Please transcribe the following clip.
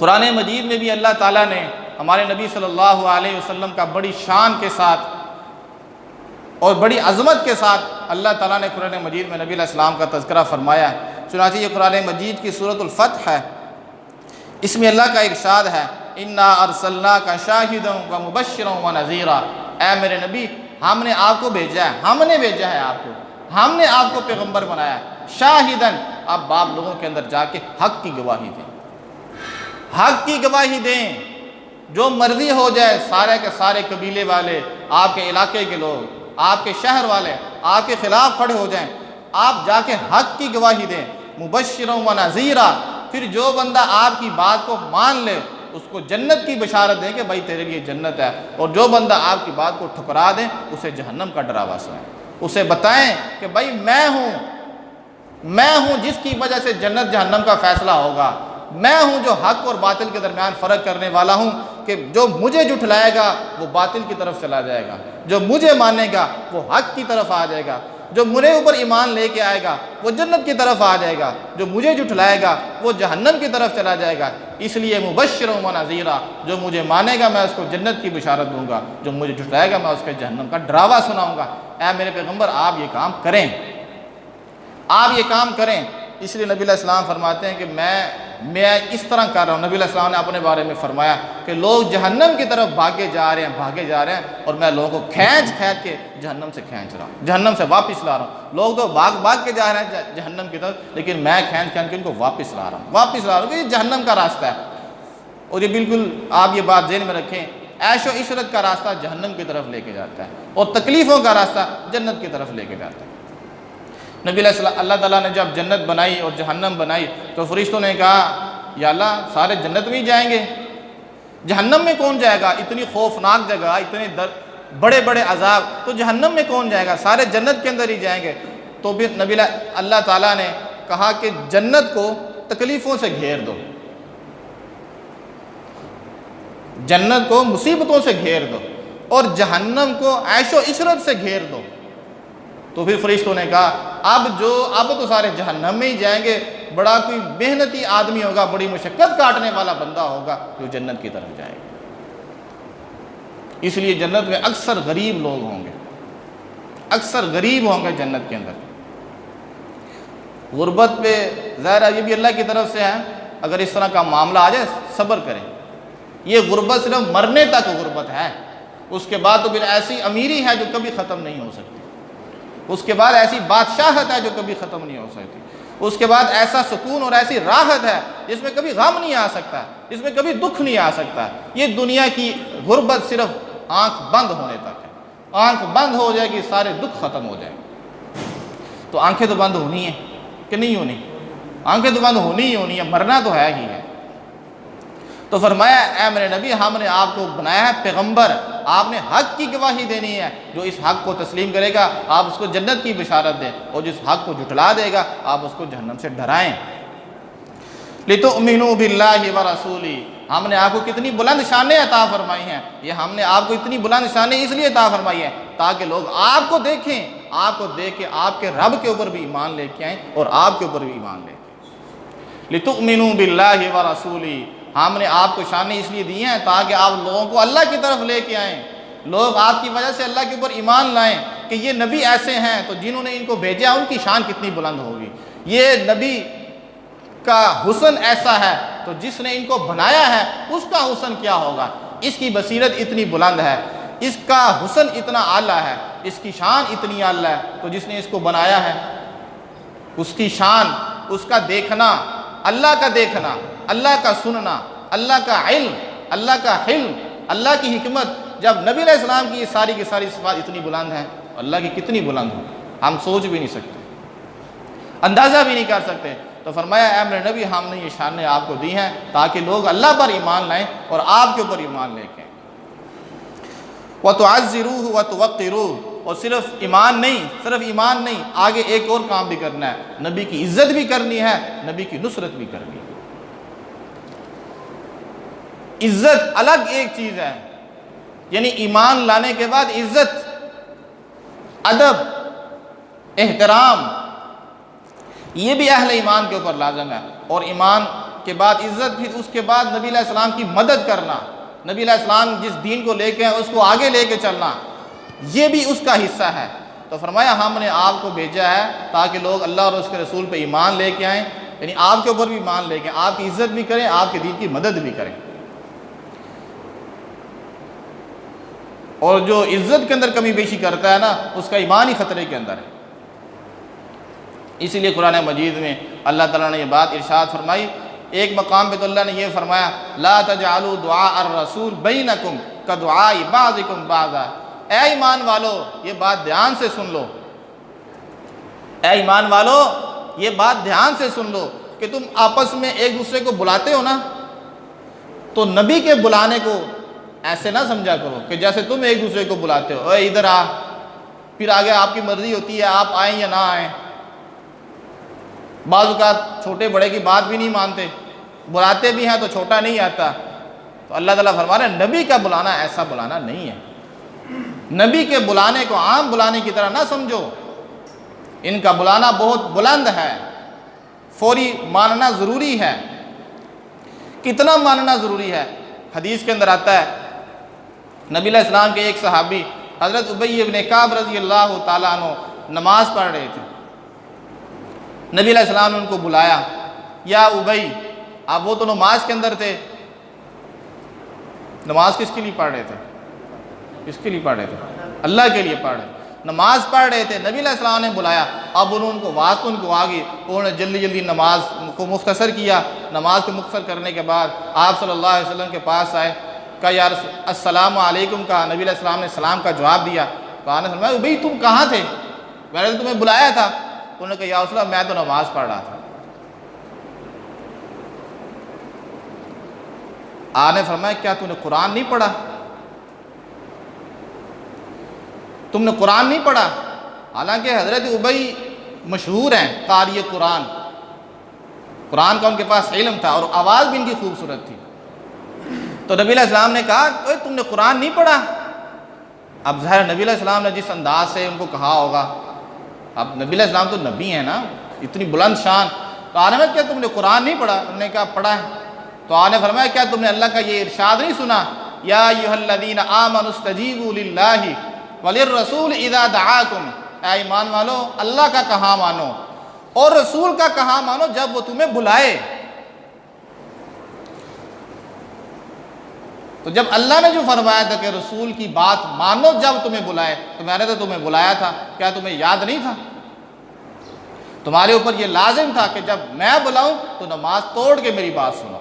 قرآن مجید میں بھی اللہ تعالیٰ نے ہمارے نبی صلی اللہ علیہ وسلم کا بڑی شان کے ساتھ اور بڑی عظمت کے ساتھ اللہ تعالیٰ نے قرآن مجید میں نبی علیہ السلام کا تذکرہ فرمایا ہے۔ چنانچہ یہ قرآن مجید کی سورۃ الفتح ہے، اس میں اللہ کا ارشاد ہے اِنَّا أَرْسَلْنَاكَ شَاهِدًا وَمُبَشِّرًا وَنَذِيرًا، اے میرے نبی ہم نے آپ کو بھیجا ہے، ہم نے بھیجا ہے آپ کو، ہم نے آپ کو پیغمبر بنایا ہے، شاہدن، اب آپ لوگوں کے اندر جا کے حق کی گواہی دیں، حق کی گواہی دیں، جو مرضی ہو جائے سارے کے سارے قبیلے والے، آپ کے علاقے کے لوگ، آپ کے شہر والے آپ کے خلاف کھڑے ہو جائیں، آپ جا کے حق کی گواہی دیں، مبشرا و نذیرا، پھر جو بندہ آپ کی بات کو مان لے اس کو جنت کی بشارت دیں کہ بھائی تیرے لیے جنت ہے، اور جو بندہ آپ کی بات کو ٹھکرا دیں اسے جہنم کا ڈراوا سنائیں، اسے بتائیں کہ بھائی میں ہوں جس کی وجہ سے جنت جہنم کا فیصلہ ہوگا، میں ہوں جو حق اور باطل کے درمیان فرق کرنے والا ہوں، کہ جو مجھے جھٹلائے گا وہ باطل کی طرف چلا جائے گا، جو مجھے مانے گا وہ حق کی طرف آ جائے گا، جو میرے اوپر ایمان لے کے آئے گا وہ جنت کی طرف آ جائے گا، جو مجھے جھٹلائے گا وہ جہنم کی طرف چلا جائے گا، اس لیے مبشرا و نذیرا، جو مجھے مانے گا میں اس کو جنت کی بشارت دوں گا، جو مجھے جھٹلائے گا میں اس کے جہنم کا ڈراوا سناؤں گا۔ اے میرے پیغمبر آپ یہ کام کریں، آپ یہ کام کریں۔ اس لیے نبی علیہ السلام فرماتے ہیں کہ میں اس طرح کر رہا ہوں، نبی علیہ السلام نے اپنے بارے میں فرمایا کہ لوگ جہنم کی طرف بھاگے جا رہے ہیں اور میں لوگوں کو کھینچ کے جہنم سے کھینچ رہا ہوں، جہنم سے واپس لا رہا ہوں۔ لوگ تو بھاگ کے جا رہے ہیں جہنم کی طرف، لیکن میں کھینچ کے ان کو واپس لا رہا ہوں کہ یہ جہنم کا راستہ ہے۔ اور یہ بالکل آپ یہ بات ذہن میں رکھیں، عیش و عشرت کا راستہ جہنم کی طرف لے کے جاتا ہے اور تکلیفوں کا راستہ جنت کی طرف لے کے جاتا ہے۔ نبی علیہ السلام، اللہ تعالیٰ نے جب جنت بنائی اور جہنم بنائی تو فرشتوں نے کہا یا اللہ سارے جنت میں ہی جائیں گے، جہنم میں کون جائے گا؟ اتنی خوفناک جگہ، اتنے بڑے بڑے عذاب، تو جہنم میں کون جائے گا؟ سارے جنت کے اندر ہی جائیں گے۔ تو پھر اللہ تعالیٰ نے کہا کہ جنت کو تکلیفوں سے گھیر دو، جنت کو مصیبتوں سے گھیر دو اور جہنم کو عیش و عشرت سے گھیر دو۔ تو پھر فرشتوں نے کہا اب تو سارے جہنم میں ہی جائیں گے، بڑا کوئی محنتی آدمی ہوگا، بڑی مشقت کاٹنے والا بندہ ہوگا جو جنت کی طرف جائے گا۔ اس لیے جنت میں اکثر غریب لوگ ہوں گے، اکثر غریب ہوں گے جنت کے اندر۔ غربت پہ ظاہر یہ بھی اللہ کی طرف سے ہے، اگر اس طرح کا معاملہ آ جائے صبر کریں۔ یہ غربت صرف مرنے تک غربت ہے، اس کے بعد تو پھر ایسی امیری ہے جو کبھی ختم نہیں ہو سکتی، اس کے بعد ایسی بادشاہت ہے جو کبھی ختم نہیں ہو سکتی، اس کے بعد ایسا سکون اور ایسی راحت ہے جس میں کبھی غم نہیں آ سکتا، جس میں کبھی دکھ نہیں آ سکتا۔ یہ دنیا کی غربت صرف آنکھ بند ہونے تک ہے، آنکھ بند ہو جائے گی سارے دکھ ختم ہو جائیں گے۔ تو آنکھیں تو بند ہونی ہیں کہ نہیں ہونی؟ آنکھیں تو بند ہونی ہی ہونی ہے، مرنا تو ہے ہی ہے۔ تو فرمایا اے میرے نبی ہم نے آپ کو بنایا ہے پیغمبر، آپ نے حق کی گواہی دینی ہے، جو اس حق کو تسلیم کرے گا آپ اس کو جنت کی بشارت دیں، اور جس حق کو جھٹلا دے گا آپ اس کو جہنم سے ڈرائیں۔ لِتُؤْمِنُوا بِاللَّهِ وَرَسُولِهِ، ہم نے آپ کو کتنی بلند شانیں عطا فرمائی ہیں، یہ ہم نے آپ کو اتنی بلند شانیں اس لیے عطا فرمائی ہیں تاکہ لوگ آپ کو دیکھیں، آپ کو دیکھ کے آپ کے رب کے اوپر بھی ایمان لے کے آئیں اور آپ کے اوپر بھی ایمان لے کے آئیں۔ لِتُؤْمِنُوا بِاللَّهِ وَرَسُولِهِ، ہم نے آپ کو شانیں اس لیے دی ہیں تاکہ آپ لوگوں کو اللہ کی طرف لے کے آئیں، لوگ آپ کی وجہ سے اللہ کے اوپر ایمان لائیں کہ یہ نبی ایسے ہیں تو جنہوں نے ان کو بھیجا ان کی شان کتنی بلند ہوگی، یہ نبی کا حسن ایسا ہے تو جس نے ان کو بنایا ہے اس کا حسن کیا ہوگا، اس کی بصیرت اتنی بلند ہے، اس کا حسن اتنا اعلیٰ ہے، اس کی شان اتنی اعلیٰ ہے، تو جس نے اس کو بنایا ہے اس کی شان، اس کا دیکھنا، اللہ کا دیکھنا، اللہ کا سننا، اللہ کا علم، اللہ کا حلم، اللہ کی حکمت، جب نبی علیہ السلام کی ساری صفات اتنی بلند ہیں، اللہ کی کتنی بلند ہوں ہم سوچ بھی نہیں سکتے، اندازہ بھی نہیں کر سکتے۔ تو فرمایا اے میرے نبی ہم نے یہ شانیں آپ کو دی ہیں تاکہ لوگ اللہ پر ایمان لائیں اور آپ کے اوپر ایمان لے کے۔ وَتُعَزِّرُوهُ وَتُوَقِّرُوهُ، اور صرف ایمان نہیں، آگے ایک اور کام بھی کرنا ہے، نبی کی عزت بھی کرنی ہے، نبی کی نصرت بھی کرنی ہے۔ عزت الگ ایک چیز ہے، یعنی ایمان لانے کے بعد عزت، ادب، احترام، یہ بھی اہل ایمان کے اوپر لازم ہے، اور ایمان کے بعد عزت، پھر اس کے بعد نبی علیہ السلام کی مدد کرنا، نبی علیہ السلام جس دین کو لے کے ہیں اس کو آگے لے کے چلنا، یہ بھی اس کا حصہ ہے۔ تو فرمایا ہم نے آپ کو بھیجا ہے تاکہ لوگ اللہ اور اس کے رسول پہ ایمان لے کے آئیں، یعنی آپ کے اوپر بھی ایمان لے کے آپ کی عزت بھی کریں، آپ کے دین کی مدد بھی کریں۔ اور جو عزت کے اندر کمی بیشی کرتا ہے نا، اس کا ایمان ہی خطرے کے اندر ہے۔ اسی لیے قرآن مجید میں اللہ تعالیٰ نے یہ بات ارشاد فرمائی، ایک مقام پہ تو اللہ نے یہ فرمایا لا تجعلوا دعاء الرسول بینکم کدعاء بعضکم بعضا، اے ایمان والو یہ بات دھیان سے سن لو، اے ایمان والو یہ بات دھیان سے سن لو کہ تم آپس میں ایک دوسرے کو بلاتے ہو نا، تو نبی کے بلانے کو ایسے نہ سمجھا کرو کہ جیسے تم ایک دوسرے کو بلاتے ہو، اے ادھر آ، پھر آگے آپ کی مرضی ہوتی ہے آپ آئیں یا نہ آئیں۔ بعض اوقات چھوٹے بڑے کی بات بھی نہیں مانتے، بلاتے بھی ہیں تو چھوٹا نہیں آتا۔ تو اللہ تعالیٰ فرما رہے ہیں نبی کا بلانا ایسا بلانا نہیں ہے، نبی کے بلانے کو عام بلانے کی طرح نہ سمجھو، ان کا بلانا بہت بلند ہے، فوری ماننا ضروری ہے۔ کتنا ماننا ضروری ہے؟ حدیث کے اندر آتا ہے نبی علیہ السلام کے ایک صحابی حضرت ابی بن کعب رضی اللہ تعالیٰ عنہ نماز پڑھ رہے تھے، نبی علیہ السلام نے ان کو بلایا، یا ابی، آپ وہ تو نماز کے اندر تھے، نماز کس کے لیے پڑھ رہے تھے؟ کس کے لیے پڑھ رہے تھے؟ اللہ کے لیے پڑھ رہے، نماز پڑھ رہے تھے، نبی علیہ السلام نے بلایا، اب انہوں کو بات ان کو آگئی، انہوں نے جلدی جلدی نماز کو مختصر کیا، نماز کو مختصر کرنے کے بعد آپ صلی اللہ علیہ وسلم کے پاس آئے، کہا یا السلام علیکم، کہا، نبی علیہ السلام نے سلام کا جواب دیا، تو آپ نے فرمایا بھئی تم کہاں تھے؟ میں نے تمہیں بلایا تھا۔ انہوں نے کہا یا رسول اللہ میں تو نماز پڑھ رہا تھا۔ آپ نے فرمایا کیا تم نے قرآن نہیں پڑھا؟ تم نے قرآن نہیں پڑھا؟ حالانکہ حضرت ابی مشہور ہیں قاری قرآن، قرآن کا ان کے پاس علم تھا اور آواز بھی ان کی خوبصورت تھی۔ تو نبی علیہ السلام نے کہا تم نے قرآن نہیں پڑھا؟ اب ظاہر نبی علیہ السلام نے جس انداز سے ان کو کہا ہوگا، اب نبی علیہ السلام تو نبی ہیں نا، اتنی بلند شان، تو آپ نے کیا تم نے قرآن نہیں پڑھا؟ انہوں نے کہا پڑھا ہے۔ تو آپ نے فرمایا کیا تم نے اللہ کا یہ ارشاد نہیں سنا، یا ایھا الذین آمنوا استجیبوا للہ وللرسول اذا دعاکم، اے ایمان والو اللہ کا کہا مانو اور رسول کا کہا مانو جب وہ تمہیں بلائے۔ تو جب اللہ نے جو فرمایا تھا کہ رسول کی بات مانو جب تمہیں بلائے، تو میں نے تو تمہیں بلایا تھا، کیا تمہیں یاد نہیں تھا؟ تمہارے اوپر یہ لازم تھا کہ جب میں بلاؤں تو نماز توڑ کے میری بات سنو۔